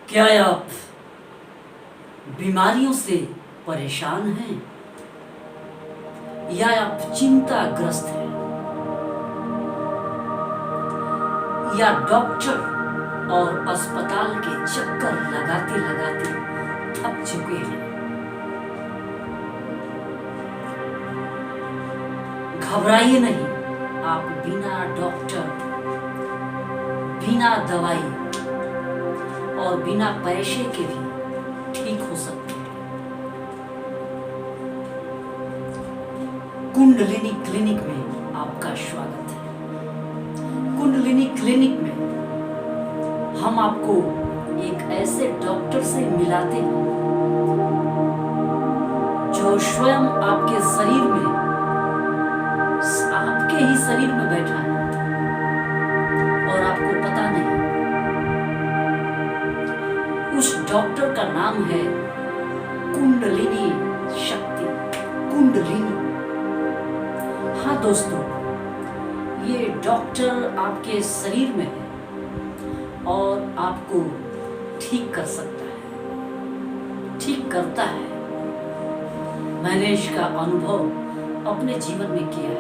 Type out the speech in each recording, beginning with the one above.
क्या आप बीमारियों से परेशान हैं या आप चिंताग्रस्त हैं या डॉक्टर और अस्पताल के चक्कर लगाते लगाते थक चुके हैं? घबराइए नहीं, आप बिना डॉक्टर, बिना दवाई और बिना पैसे के भी ठीक हो सकते हैं। कुंडलिनी क्लिनिक में आपका स्वागत है। कुंडलिनी क्लिनिक में हम आपको एक ऐसे डॉक्टर से मिलाते हैं जो स्वयं आपके शरीर में, आपके ही शरीर में बैठा है और आपको पता नहीं। उस डॉक्टर का नाम है कुंडलिनी शक्ति, कुंडलिनी। हाँ दोस्तों, ये डॉक्टर आपके शरीर में है और आपको ठीक कर सकता है, ठीक करता है। मैंने इसका अनुभव अपने जीवन में किया है।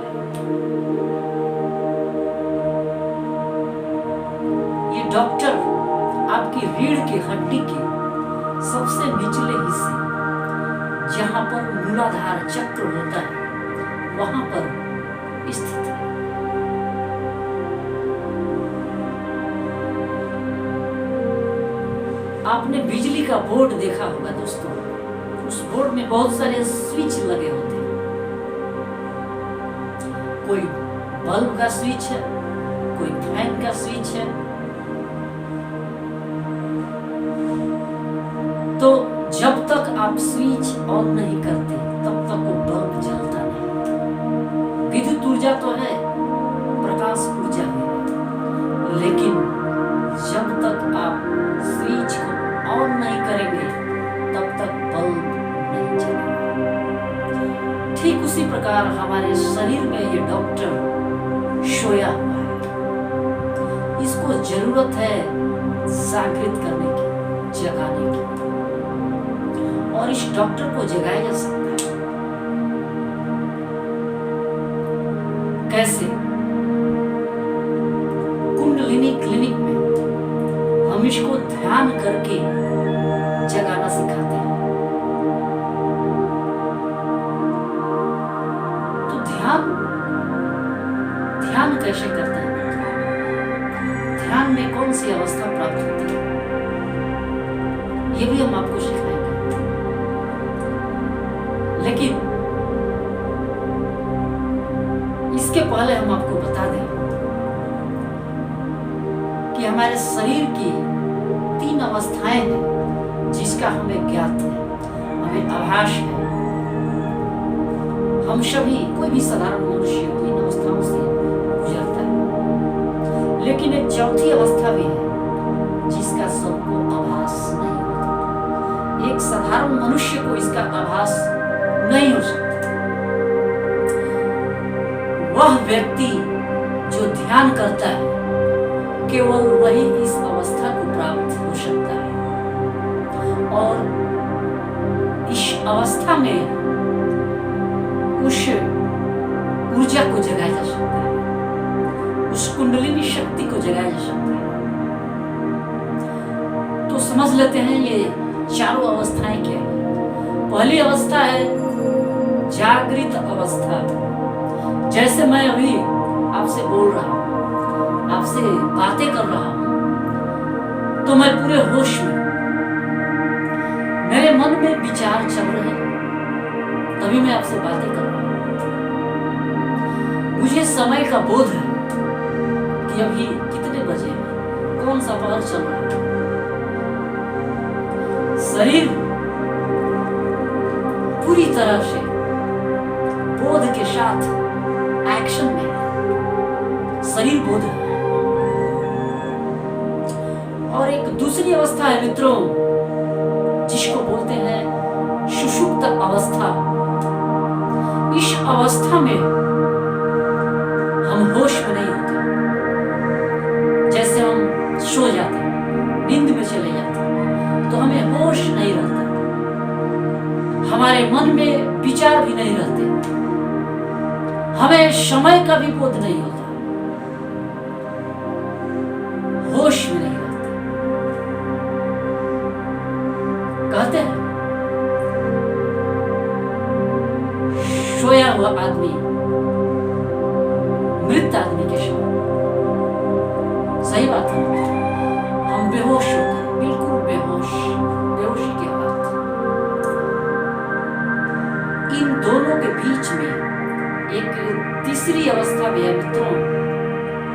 ये डॉक्टर आपकी रीढ़ की हड्डी के सबसे निचले हिस्से, जहां पर मूलाधार चक्र होता है, वहां पर स्थित है। आपने बिजली का बोर्ड देखा होगा दोस्तों। उस बोर्ड में बहुत सारे स्विच लगे होते हैं। कोई बल्ब का स्विच है, कोई फैन का स्विच है। तो जब तक आप स्विच ऑन नहीं करते तब तक वो बल्ब जलता नहीं। विद्युत ऊर्जा तो है, प्रकाश ऊर्जा भी है, लेकिन जब तक आप स्विच को ऑन नहीं करेंगे तब तक बल्ब नहीं जलेगा। ठीक उसी प्रकार हमारे शरीर में ये डॉक्टर सोया हुआ है। इसको जरूरत है जागृत करने की, जगाने की, और इस डॉक्टर को जगाया जा सकता है। कैसे? कुंडलिनी क्लिनिक में हम इसको ध्यान करके जगाना सिखाते हैं। तो ध्यान कैसे करते हैं? ध्यान में कौन सी अवस्था प्राप्त होती है, ये भी हम आपको सिखाएंगे। लेकिन इसके पहले हम आपको बता दें कि हमारे शरीर की 3 अवस्थाएं हैं जिसका हमें ज्ञात है, हमें आभास है। हम सभी, कोई भी साधारण मनुष्य इन अवस्थाओं से गुजरता है। लेकिन एक चौथी अवस्था भी है जिसका सबको आभास नहीं होता। एक साधारण मनुष्य को इसका आभास नहीं हो सकता। वह व्यक्ति जो ध्यान करता है, केवल वही इस अवस्था को प्राप्त हो सकता है। और इस अवस्था में उस ऊर्जा को जगाया जा सकता है, उस कुंडलिनी शक्ति को जगाया जा सकता है। तो समझ लेते हैं ये चारों अवस्थाएं क्या है। पहली अवस्था है जागृत अवस्था। जैसे मैं अभी आपसे बोल रहा हूं, आपसे बातें कर रहा हूं, तो मैं पूरे होश में, मेरे मन में विचार चल रहे हैं, तभी मैं आपसे बातें कर रहा हूं। मुझे समय का बोध है कि अभी कितने बजे हैं, कौन सा पहर चल रहा है। शरीर पूरी तरह से बोध के साथ एक्शन में है, शरीर बोध है। और एक दूसरी अवस्था है मित्रों, जिसको बोलते हैं सुषुप्त अवस्था। इस अवस्था में हम होश में नहीं होते, जैसे हम सो जाते हैं, नींद में चले जाते हैं। मन में विचार भी नहीं रहते, हमें समय का भी बोध नहीं होता, होश में नहीं रहते। कहते हैं सोया हुआ आदमी मृत आदमी के समान। सही बात है, हम बेहोश होते हैं, बिल्कुल बेहोश, बेहोशी के हाथ। इन दोनों के बीच में एक तीसरी अवस्था भी है मित्रों,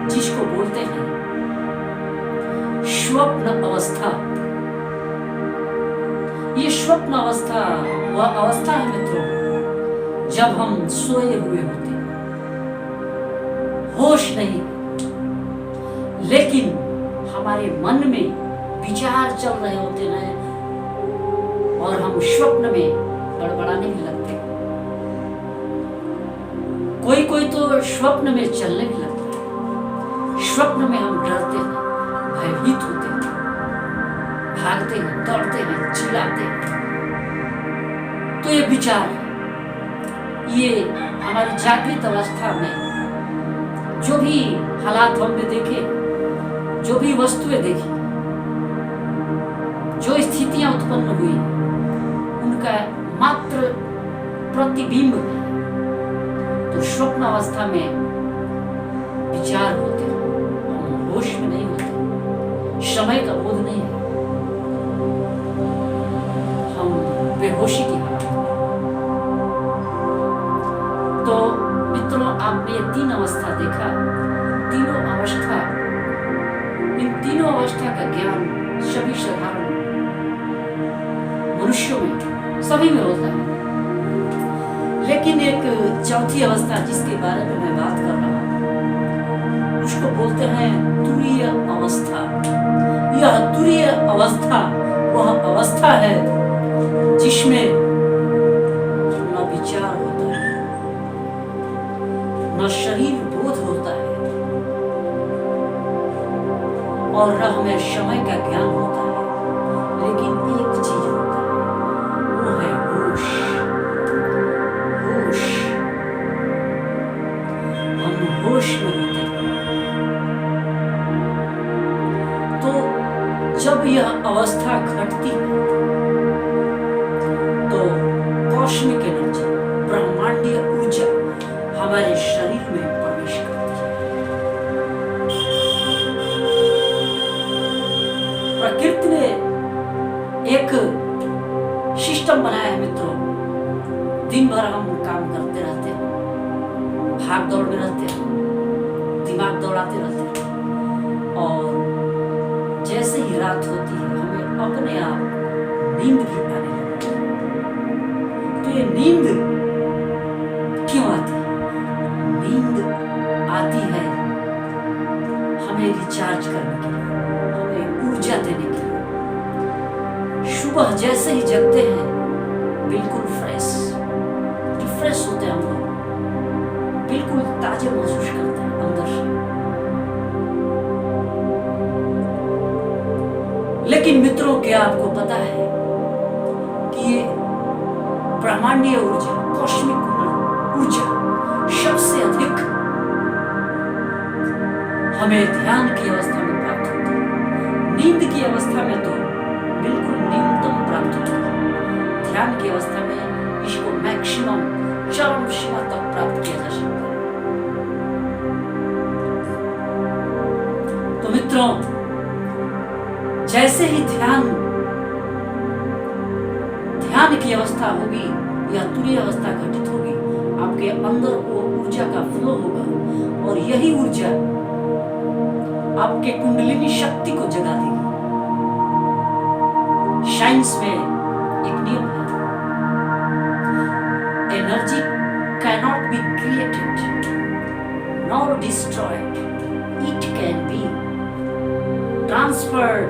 जिसको बोलते हैं स्वप्न अवस्था। ये स्वप्न अवस्था वह अवस्था है मित्रों जब हम सोए हुए होते हैं, होश नहीं, लेकिन हमारे मन में विचार चल रहे होते हैं और हम स्वप्न में बड़बड़ाने भी लगते हैं। कोई कोई तो स्वप्न में चलने भी लगता है। स्वप्न में हम डरते हैं, भयभीत होते हैं, भागते हैं, दौड़ते हैं, चिल्लाते हैं। तो ये विचार है, ये हमारी जागृत अवस्था में जो भी हालात हमने देखे, जो भी वस्तुएं देखी, जो स्थितियां उत्पन्न हुई, उनका मात्र प्रतिबिंब है। तो स्वप्न अवस्था में विचार होते हैं, हम होश में नहीं होते, समय का बोध नहीं है, हम बेहोशी की हालत में। तो मित्रों, आपने ये तीन अवस्था देखा। तीनों अवस्था, इन तीनों अवस्था का ज्ञान सभी साधारण मनुष्यों में, सभी में होता है। लेकिन एक चौथी अवस्था जिसके बारे में मैं बात कर रहा हूं, उसको बोलते हैं तुरीय अवस्था। यह तुरीय अवस्था वह अवस्था है जिसमें न विचार होता है, न शरीर बोध होता है, और न हमें समय का ज्ञान होता है। लेकिन एक चीज होता है, वो है होश। होश, हम होश में होते हैं। तो जब यह अवस्था घटती है तो कॉस्मिक एनर्जी, ब्रह्मांडीय ऊर्जा हमारे शरीर में प्रवेश करती है। प्रकृति ने एक सिस्टम बनाया है मित्रों। दिन भर हम काम करते रहते हैं, भाग दौड़ में रहते हैं, दिमाग दौड़ाते रहते हैं, और जैसे ही रात होती है हमें अपने आप नींद भी आने लगती है। तो ये नींद क्यों आती है? नींद आती है हमें रिचार्ज करने के लिए, हमें ऊर्जा देने के लिए। सुबह जैसे ही जगते हैं बिल्कुल रिफ्रेश होते हैं, हम लोग बिल्कुल ताजे महसूस करते हैं अंदर से। लेकिन मित्रों, क्या आपको पता है कि ये ब्रह्मांडीय ऊर्जा, कॉस्मिक ऊर्जा सबसे अधिक हमें ध्यान की अवस्था में प्राप्त होती है। नींद की अवस्था में तो बिल्कुल न्यूनतम प्राप्त होती है। ध्यान की अवस्था में इसको मैक्सिमम, चरम सीमा तक प्राप्त किया जा सकता है। तो मित्रों, जैसे ही ध्यान की अवस्था होगी या तुरीय अवस्था घटित होगी, आपके अंदर वो ऊर्जा का फ्लो होगा और यही ऊर्जा आपके कुंडलिनी शक्ति को जगा देगी। साइंस में एक नियम है, energy cannot be created nor destroyed, it can be transferred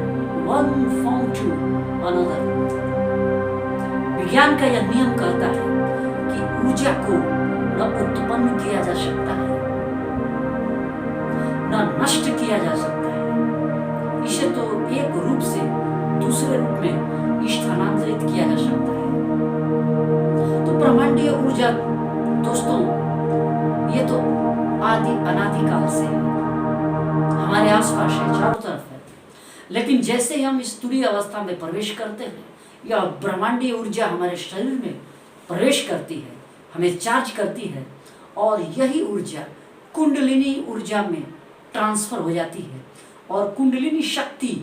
one form to another. विज्ञान का यह नियम कहता है कि ऊर्जा को न उत्पन्न किया जा सकता है, न नष्ट किया जा सकता है। इसे तो एक रूप से दूसरे रूप में स्थानांतरित किया जा सकता है। तो ऊर्जा दोस्तों ये तो आदि अनादिकाल से हमारे आसपास है, चारों तरफ है। लेकिन जैसे ही हम इस तुरीय अवस्था में प्रवेश करते हैं या ब्रह्मांडीय ऊर्जा हमारे शरीर में प्रवेश करती है, हमें चार्ज करती है और यही ऊर्जा कुंडलिनी ऊर्जा में ट्रांसफर हो जाती है और कुंडलिनी शक्ति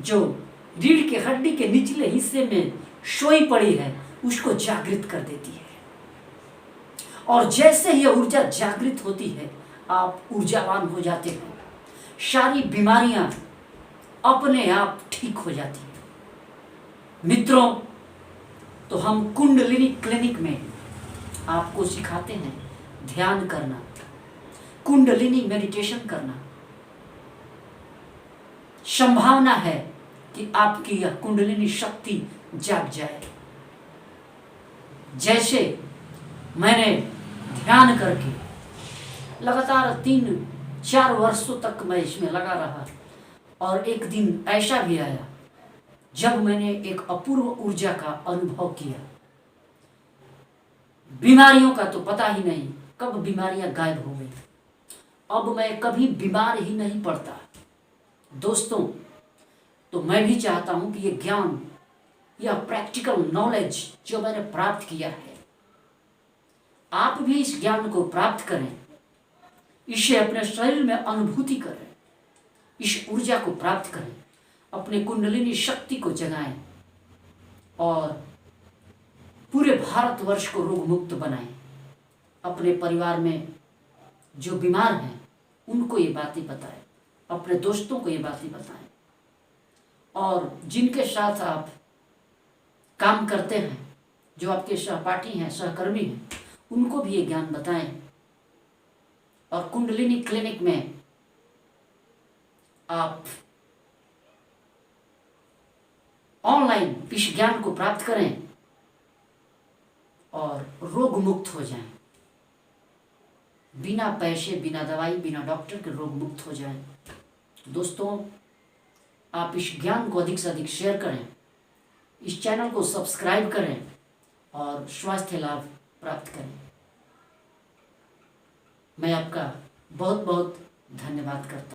जो रीढ़ के हड्डी के निचले हिस्से में सोई पड़ी है उसको जागृत कर देती है। और जैसे ही यह ऊर्जा जागृत होती है आप ऊर्जावान हो जाते हो, सारी बीमारियां अपने आप ठीक हो जाती है। मित्रों, तो हम कुंडलिनी क्लिनिक में आपको सिखाते हैं ध्यान करना, कुंडलिनी मेडिटेशन करना। संभावना है कि आपकी यह कुंडलिनी शक्ति जाग जाए। जैसे मैंने ध्यान करके लगातार 3-4 वर्षों तक मैं इसमें लगा रहा और एक दिन ऐसा भी आया जब मैंने एक अपूर्व ऊर्जा का अनुभव किया। बीमारियों का तो पता ही नहीं कब बीमारियां गायब हो गई। अब मैं कभी बीमार ही नहीं पड़ता। दोस्तों, तो मैं भी चाहता हूं कि ये ज्ञान या प्रैक्टिकल नॉलेज जो मैंने प्राप्त किया है आप भी इस ज्ञान को प्राप्त करें, इसे अपने शरीर में अनुभूति करें, इस ऊर्जा को प्राप्त करें, अपने कुंडलिनी शक्ति को जगाएं और पूरे भारतवर्ष को रोग मुक्त बनाएं। अपने परिवार में जो बीमार हैं उनको ये बातें बताएं, अपने दोस्तों को ये बातें बताएं और जिनके साथ आप काम करते हैं, जो आपके सहपाठी हैं, सहकर्मी हैं, उनको भी ये ज्ञान बताएं। और कुंडलिनी क्लिनिक में आप ऑनलाइन इस ज्ञान को प्राप्त करें और रोग मुक्त हो जाएं, बिना पैसे, बिना दवाई, बिना डॉक्टर के रोग मुक्त हो जाएं। दोस्तों, आप इस ज्ञान को अधिक से अधिक शेयर करें, इस चैनल को सब्सक्राइब करें और स्वास्थ्य लाभ प्राप्त करें। मैं आपका बहुत बहुत धन्यवाद करता हूँ।